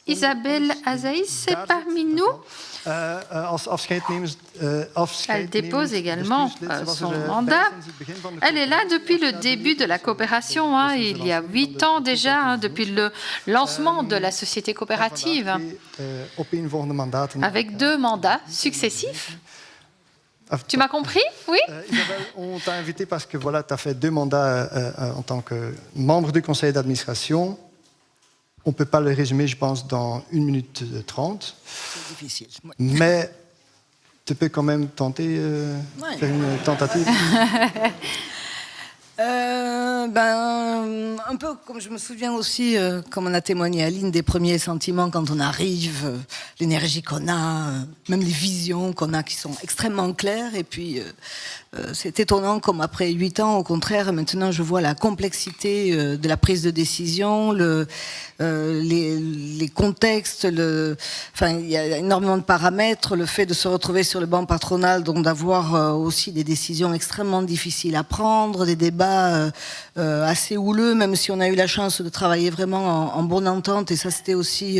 Isabelle Azaïs est parmi nous. Elle dépose également son mandat. Elle est là depuis le début de la coopération, il y a 8 ans déjà, depuis le lancement de la société coopérative, avec 2 mandats successifs. Tu m'as compris? Oui. Isabelle, on t'a invité parce que voilà, tu as fait 2 mandats en tant que membre du conseil d'administration. On ne peut pas le résumer, je pense, dans 1 minute 30. C'est difficile. Ouais. Mais tu peux quand même tenter, faire une tentative. Un peu comme je me souviens aussi, comme on a témoigné à Aline, des premiers sentiments quand on arrive, l'énergie qu'on a, même les visions qu'on a qui sont extrêmement claires. Et puis, c'est étonnant comme après 8 ans, au contraire, maintenant je vois la complexité de la prise de décision, les contextes, il y a énormément de paramètres, le fait de se retrouver sur le banc patronal, donc d'avoir aussi des décisions extrêmement difficiles à prendre, des débats assez houleux, même si on a eu la chance de travailler vraiment en bonne entente. Et ça, c'était aussi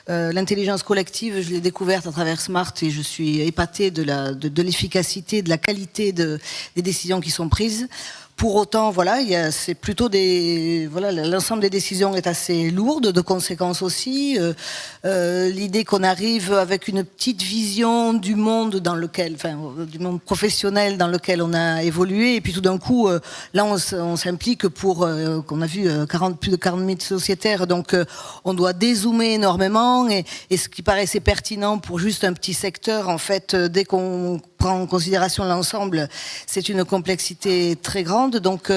l'intelligence collective. Je l'ai découverte à travers Smart et je suis épatée de l'efficacité, de la qualité des décisions qui sont prises. Pour autant, voilà, c'est plutôt l'ensemble des décisions est assez lourde, de conséquences aussi. L'idée qu'on arrive avec une petite vision du monde du monde professionnel dans lequel on a évolué, et puis tout d'un coup, là, on s'implique pour, qu'on a vu, plus de 40 000 sociétaires, donc on doit dézoomer énormément, et ce qui paraissait pertinent pour juste un petit secteur, en fait, dès qu'on prend en considération l'ensemble, c'est une complexité très grande. Donc,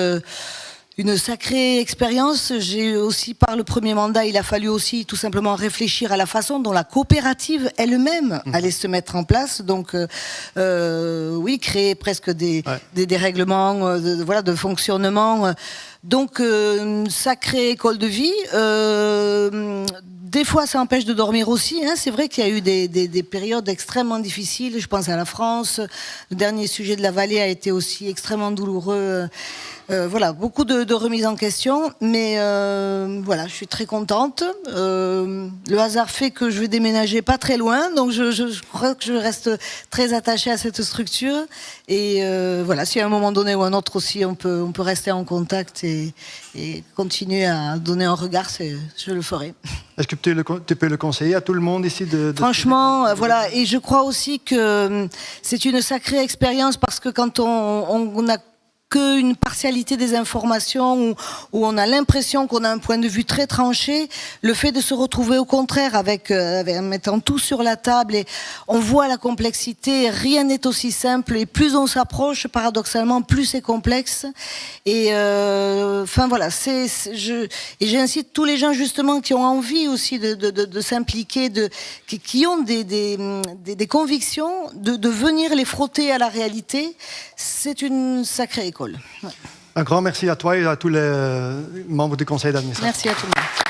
une sacrée expérience. J'ai aussi, par le premier mandat, il a fallu aussi tout simplement réfléchir à la façon dont la coopérative elle-même allait se mettre en place. Donc, oui, créer presque des règlements de fonctionnement. Donc, une sacrée école de vie. Des fois, ça empêche de dormir aussi. C'est vrai qu'il y a eu des périodes extrêmement difficiles. Je pense à la France. Le dernier sujet de la vallée a été aussi extrêmement douloureux. Beaucoup de remises en question. Mais je suis très contente. Le hasard fait que je vais déménager pas très loin. Donc, je crois que je reste très attachée à cette structure. Et si à un moment donné ou un autre aussi, on peut rester en contact et continuer à donner un regard, je le ferai. Est-ce que tu peux le conseiller à tout le monde ici Franchement, et je crois aussi que c'est une sacrée expérience parce que quand on a qu'une partialité des informations où on a l'impression qu'on a un point de vue très tranché, le fait de se retrouver au contraire avec mettant tout sur la table et on voit la complexité, rien n'est aussi simple et plus on s'approche, paradoxalement, plus c'est complexe. Et j'incite tous les gens justement qui ont envie aussi de s'impliquer, qui ont des convictions, de venir les frotter à la réalité. C'est une sacrée école. Ouais. Un grand merci à toi et à tous les membres du conseil d'administration. Merci à tout le monde.